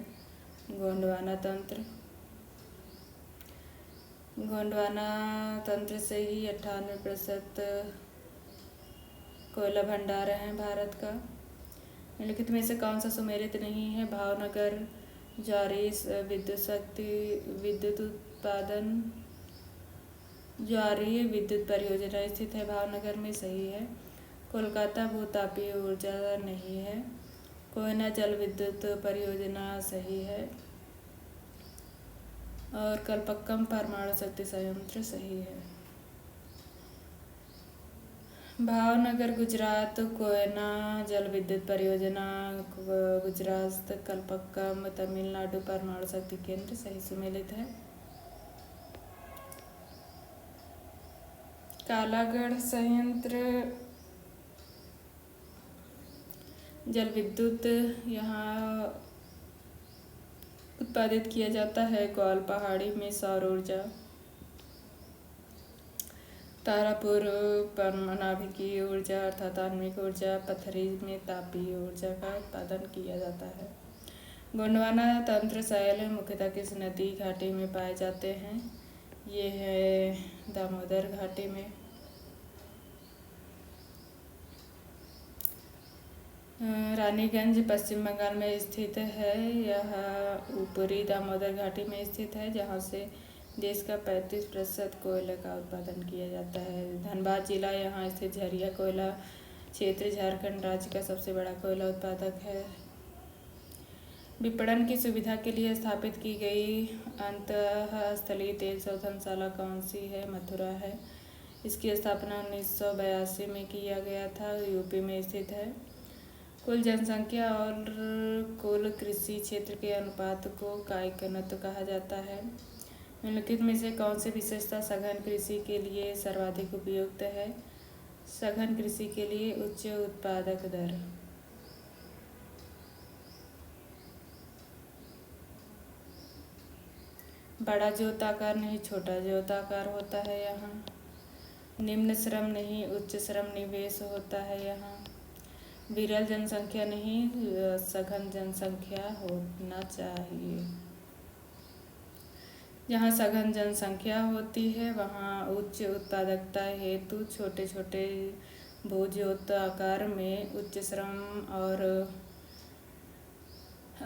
गोंडवाना तंत्र। गोंडवाना तंत्र से ही 98% कोयला भंडार है भारत का। निम्नलिखित में से कौन सा सुमेलित नहीं है? भावनगर ज्वारी विद्युत उत्पादन ज्वारीय विद्युत परियोजना स्थित है भावनगर में, सही है। कोलकाता भूतापीय ऊर्जा नहीं है। कोयना जल विद्युत परियोजना सही है। और कलपक्कम परमाणु शक्ति संयंत्र सही है। भावनगर गुजरात, कोयना जल विद्युत परियोजना गुजरात, कलपक्कम तमिलनाडु परमाणु शक्ति केंद्र सही सुमेलित है। कालागढ़ संयंत्र जल विद्युत यहाँ उत्पादित किया जाता है। ग्वाल पहाड़ी में सौर ऊर्जा। तारापुर नाभिकीय ऊर्जा अर्थात आणविक ऊर्जा। पथरी में तापीय ऊर्जा का उत्पादन किया जाता है। गोंडवाना तंत्र शैल मुख्यतः किस नदी घाटी में पाए जाते हैं? ये है दामोदर घाटी में। रानीगंज पश्चिम बंगाल में स्थित है। यह ऊपरी दामोदर घाटी में स्थित है, जहाँ से देश का 35% कोयले का उत्पादन किया जाता है। धनबाद जिला यहाँ स्थित झरिया कोयला क्षेत्र झारखंड राज्य का सबसे बड़ा कोयला उत्पादक है। विपणन की सुविधा के लिए स्थापित की गई अंतःस्थलीय तेल शोधनशाला कौन सी है? मथुरा है। इसकी स्थापना 1982 में किया गया था। यूपी में स्थित है। कुल जनसंख्या और कुल कृषि क्षेत्र के अनुपात को कायिक घनत्व कहा जाता है। निम्नलिखित में से कौन सी विशेषता सघन कृषि के लिए सर्वाधिक उपयुक्त है? सघन कृषि के लिए उच्च उत्पादक दर। बड़ा ज्योताकार नहीं, छोटा ज्योताकार होता है यहाँ। निम्न श्रम नहीं, उच्च श्रम निवेश होता है यहाँ। विरल जनसंख्या नहीं, सघन जनसंख्या होना चाहिए। जहाँ सघन जनसंख्या होती है वहाँ उच्च उत्पादकता हेतु छोटे छोटे भूज्योताकार में उच्च श्रम और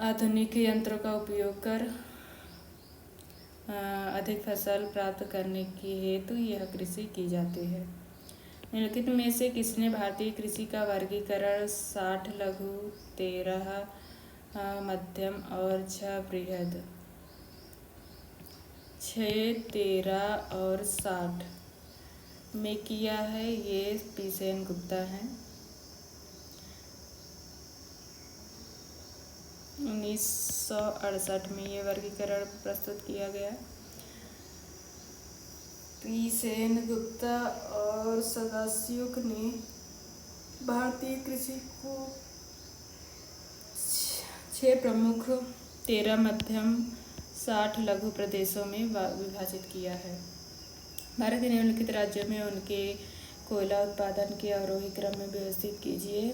आधुनिक यंत्रों का उपयोग कर अधिक फसल प्राप्त करने की हेतु यह कृषि की जाती है। निम्नलिखित में से किसने भारतीय कृषि का वर्गीकरण 60 लघु, 13 मध्यम और 6 बृहद 6, 13 और 60 में किया है? ये पी सेन गुप्ता हैं। 1968 में ये वर्गीकरण प्रस्तुत किया गया। पी सेन गुप्ता और सदाशिव ने भारतीय कृषि को 6 प्रमुख, 13 मध्यम, 60 लघु प्रदेशों में विभाजित किया है। भारत के निम्नलिखित राज्यों में उनके कोयला उत्पादन के अवरोही क्रम में व्यवस्थित कीजिए।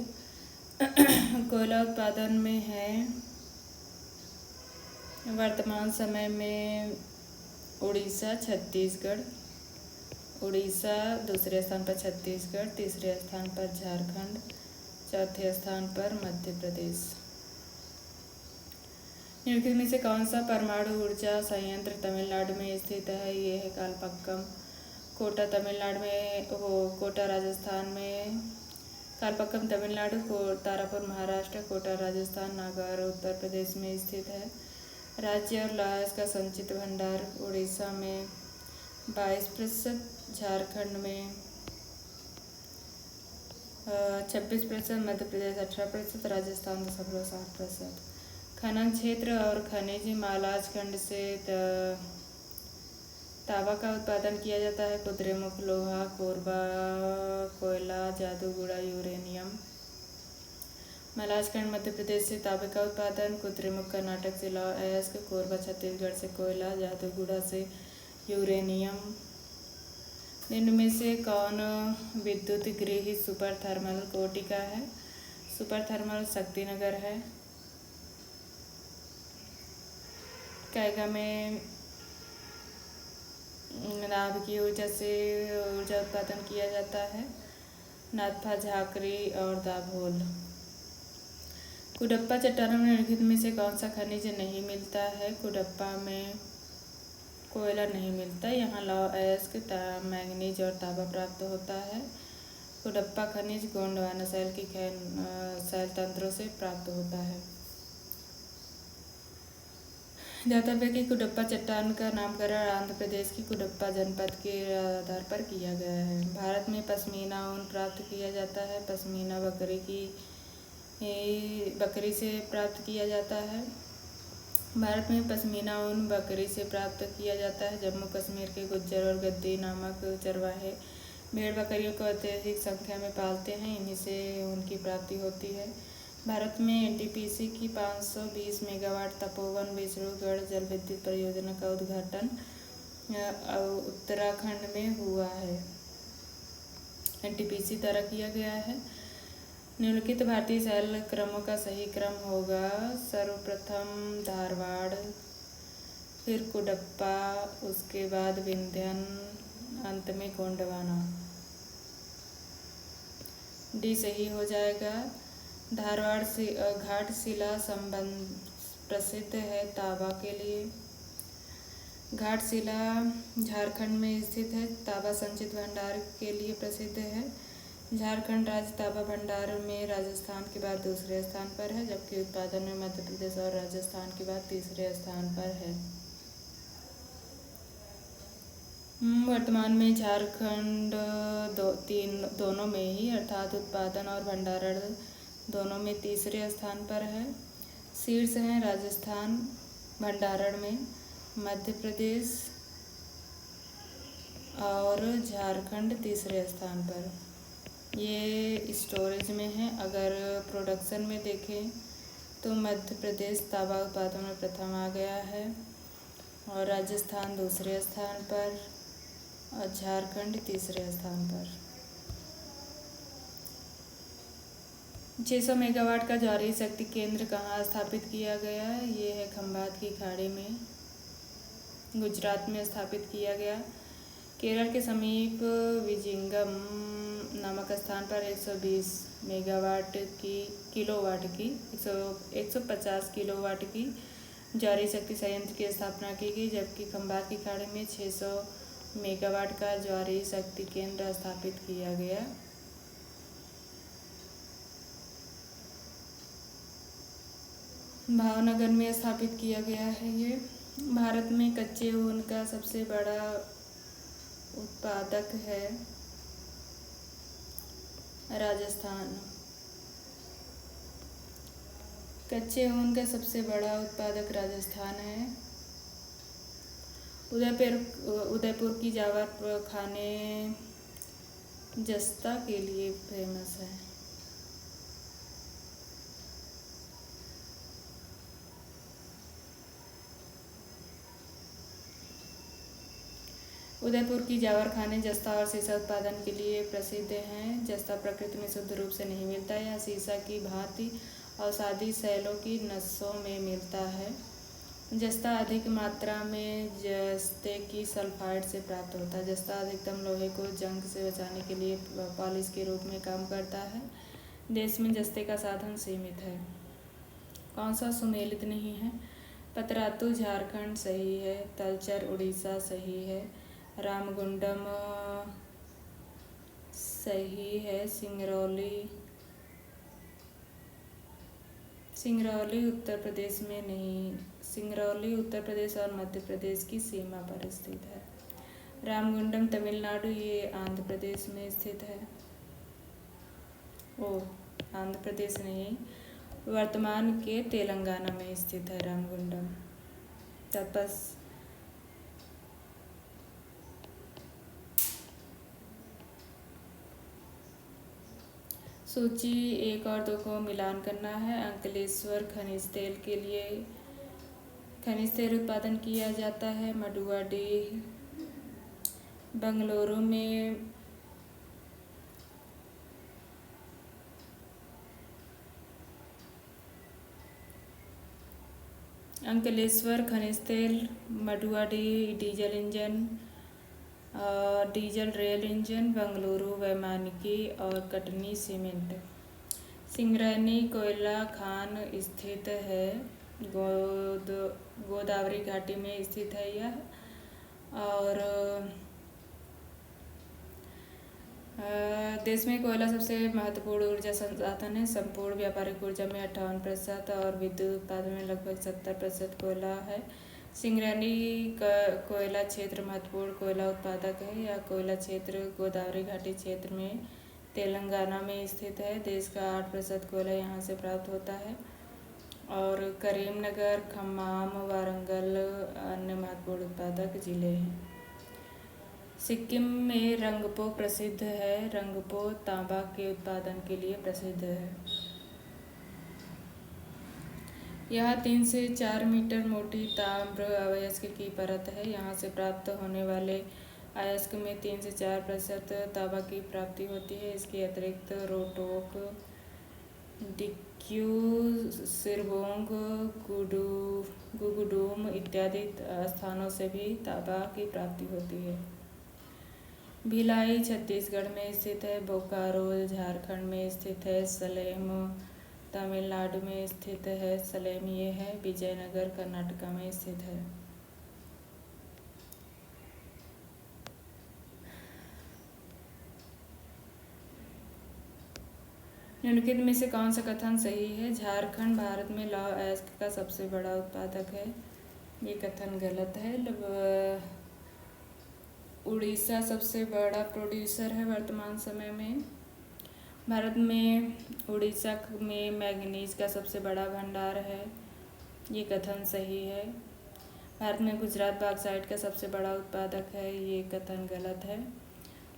कोयला उत्पादन में है वर्तमान समय में उड़ीसा, छत्तीसगढ़। उड़ीसा दूसरे स्थान पर, छत्तीसगढ़ तीसरे स्थान पर, झारखंड चौथे स्थान पर, मध्य प्रदेश। निम्नलिखित में से कौन सा परमाणु ऊर्जा संयंत्र तमिलनाडु में स्थित है? ये है कालपक्कम। कोटा तमिलनाडु में कोटा राजस्थान में, कालपक्कम तमिलनाडु, तारापुर महाराष्ट्र, कोटा राजस्थान, नागौर उत्तर प्रदेश में स्थित है। राज्य और लौह का संचित भंडार उड़ीसा में 22%, झारखंड में 26%, मध्य प्रदेश 18%, राजस्थान 7%। खनन क्षेत्र और खनिज महाराज खंड से तांबा का उत्पादन किया जाता है। कुद्रेमुख लोहा, कोरबा कोयला, जादूगुड़ा यूरेनियम। महाराजखंड मध्य प्रदेश से तांबे का उत्पादन, कुद्रेमुख कर्नाटक से लौह अयस्क, कोरबा छत्तीसगढ़ से कोयला, जादूगुड़ा से यूरेनियम। निम्न में से कौन विद्युत गृह सुपर थर्मल कोटि का है? सुपर थर्मल शक्तिनगर है। कैगा में नाभ की ऊर्जा से ऊर्जा उत्पादन किया जाता है। नाथपा, झाकरी और दाभोल। कुडप्पा चट्टानों में निम्नलिखित में से कौन सा खनिज नहीं मिलता है? कुडप्पा में कोयला नहीं मिलता। यहाँ लौह अयस्क, मैंगनीज और तांबा प्राप्त होता है। कुडप्पा खनिज गोंडवाना शैल की शैल तंत्रों से प्राप्त होता है। ज्ञातव्य कि कुडप्पा चट्टान का नामकरण आंध्र प्रदेश की कुडप्पा जनपद के आधार पर किया गया है। भारत में पश्मीना ऊन प्राप्त किया जाता है। पश्मीना बकरी से प्राप्त किया जाता है। भारत में पश्मीना ऊन बकरी से प्राप्त किया जाता है। जम्मू कश्मीर के गुज्जर और गद्दी नामक चरवाहे भेड़ बकरियों को अत्यधिक संख्या में पालते हैं, इन्हीं से उनकी प्राप्ति होती है। भारत में एनटीपीसी की 520 मेगावाट तपोवन विष्णुगढ़ जल विद्युत परियोजना का उद्घाटन उत्तराखंड में हुआ है। एनटीपीसी द्वारा किया गया है। निम्नलिखित भारतीय शैल क्रमों का सही क्रम होगा। सर्वप्रथम धारवाड़, फिर कुडप्पा, उसके बाद विंध्यन, अंत में गोंडवाना। डी सही हो जाएगा। धारवाड़ से घाटशिला संबंध प्रसिद्ध है तांबा के लिए। घाटशिला झारखंड में स्थित है। तांबा संचित भंडार के लिए प्रसिद्ध है। झारखंड राज्य तांबा भंडार में राजस्थान के बाद दूसरे स्थान पर है, जबकि उत्पादन में मध्य प्रदेश और राजस्थान के बाद तीसरे स्थान पर है। वर्तमान में झारखंड दोनों में ही अर्थात उत्पादन और भंडारण दोनों में तीसरे स्थान पर है। शीर्ष हैं राजस्थान भंडारण में, मध्य प्रदेश और झारखंड तीसरे स्थान पर। ये स्टोरेज में है। अगर प्रोडक्शन में देखें तो मध्य प्रदेश तांबा उत्पादन में प्रथम आ गया है और राजस्थान दूसरे स्थान पर और झारखंड तीसरे स्थान पर। 600 मेगावाट का ज्वारीय शक्ति केंद्र कहाँ स्थापित किया गया? ये है खंभात की खाड़ी में, गुजरात में स्थापित किया गया। केरल के समीप विजिंगम नामक स्थान पर 120 मेगावाट की 150 किलोवाट की ज्वारीय शक्ति संयंत्र की स्थापना की गई, जबकि खंभात की खाड़ी में 600 मेगावाट का ज्वारीय शक्ति केंद्र स्थापित किया गया। भावनगर में स्थापित किया गया है ये। भारत में कच्चे ऊन का सबसे बड़ा उत्पादक है राजस्थान। कच्चे ऊन का सबसे बड़ा उत्पादक राजस्थान है। उदयपुर की जावर खाने जस्ता के लिए फेमस है। उदयपुर की जावर खाने जस्ता और सीसा उत्पादन के लिए प्रसिद्ध हैं। जस्ता प्रकृति में शुद्ध रूप से नहीं मिलता। यह सीसा की भांति औषधि शैलों की नसों में मिलता है। जस्ता अधिक मात्रा में जस्ते की सल्फाइड से प्राप्त होता है। जस्ता अधिकतम लोहे को जंग से बचाने के लिए पॉलिश के रूप में काम करता है। देश में जस्ते का साधन सीमित है। कौन सा सुमेलित नहीं है? पतरातू झारखंड सही है। तलचर उड़ीसा सही है। रामगुंडम सही है। सिंगरौली सिंगरौली उत्तर प्रदेश में नहीं, सिंगरौली उत्तर प्रदेश और मध्य प्रदेश की सीमा पर स्थित है। रामगुंडम तमिलनाडु, ये आंध्र प्रदेश में स्थित है। आंध्र प्रदेश नहीं, वर्तमान के तेलंगाना में स्थित है रामगुंडम। तपस सूची 1 और 2 को मिलान करना है। अंकलेश्वर खनिज तेल के लिए खनिज तेल उत्पादन किया जाता है। मडुवाडीह बेंगलुरु में अंकलेश्वर खनिज तेल, Manduadih diesel rail engine, Bengaluru वैमानिकी और कटनी सीमेंट। सिंगरैनी कोयला खान स्थित है, गोदावरी घाटी में स्थित है यह। और देश में कोयला सबसे महत्वपूर्ण ऊर्जा संसाधन है। संपूर्ण व्यापारिक ऊर्जा में 58% और विद्युत उत्पादन में लगभग 70% कोयला है। सिंगरैनी कोयला क्षेत्र महत्वपूर्ण कोयला उत्पादक है। यह कोयला क्षेत्र गोदावरी घाटी क्षेत्र में तेलंगाना में स्थित है। देश का 8% कोयला यहाँ से प्राप्त होता है। और करीमनगर, खम्माम, वारंगल अन्य महत्वपूर्ण उत्पादक जिले हैं। सिक्किम में रंगपो प्रसिद्ध है। रंगपो तांबा के उत्पादन के लिए प्रसिद्ध है। यह 3 से 4 मीटर मोटी ताम्र अयस्क की परत है। यहाँ से प्राप्त होने वाले अयस्क में 3 से 4% तांबा की प्राप्ति होती है। इसके अतिरिक्त रोहतक, डिक्यू, सिरबोंग, गुगुडूम इत्यादि स्थानों से भी तांबा की प्राप्ति होती है। भिलाई छत्तीसगढ़ में स्थित है। बोकारो झारखंड में स्थित है। सलेम तमिलनाडु में स्थित है। सलेम ये है। विजयनगर कर्नाटक में स्थित है। निम्नलिखित में से कौन सा कथन सही है? झारखंड भारत में लौह अयस्क का सबसे बड़ा उत्पादक है। ये कथन गलत है। उड़ीसा सबसे बड़ा प्रोड्यूसर है वर्तमान समय में। भारत में उड़ीसा में मैंगनीज का सबसे बड़ा भंडार है। ये कथन सही है। भारत में गुजरात बॉक्साइट का सबसे बड़ा उत्पादक है। ये कथन गलत है।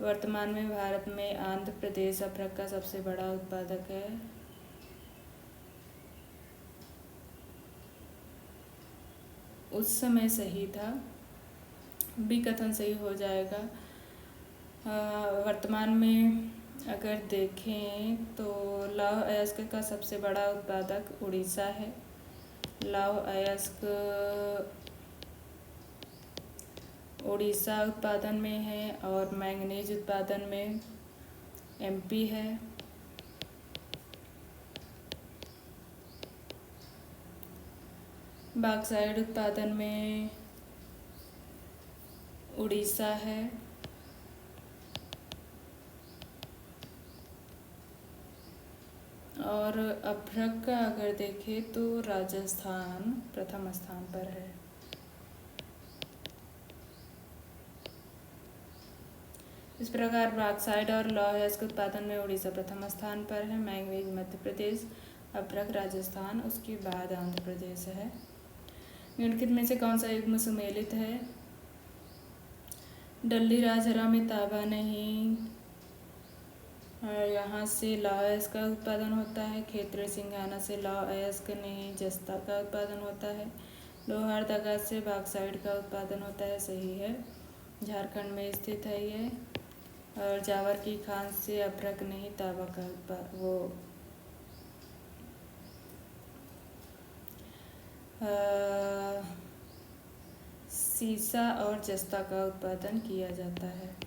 वर्तमान में भारत में आंध्र प्रदेश अभ्रक का सबसे बड़ा उत्पादक है। उस समय सही था। बी कथन सही हो जाएगा। वर्तमान में अगर देखें तो लौह अयस्क का सबसे बड़ा उत्पादक उड़ीसा है। लौह अयस्क उड़ीसा उत्पादन में है और मैंगनीज उत्पादन में एमपी है। बॉक्साइट उत्पादन में उड़ीसा है। और अभ्रक का अगर देखें तो राजस्थान प्रथम स्थान पर है। इस प्रकार बॉक्साइट और लौह अयस्क उत्पादन में उड़ीसा प्रथम स्थान पर है। मैंगनीज मध्य प्रदेश, अभ्रक राजस्थान, उसके बाद आंध्र प्रदेश है। निम्नलिखित में से कौन सा युग्म सुमेलित है? डल्ली राजहरा में तांबा नहीं, यहाँ से लौह अयस्क का उत्पादन होता है। खेतरे सिंघाना से लौह अयस्क नहीं, जस्ता का उत्पादन होता है। लोहरदगा से बॉक्साइट का उत्पादन होता है। सही है। झारखंड में स्थित है ये। और जावर की खान से अभ्रक नहीं, तांबा का सीसा और जस्ता का उत्पादन किया जाता है।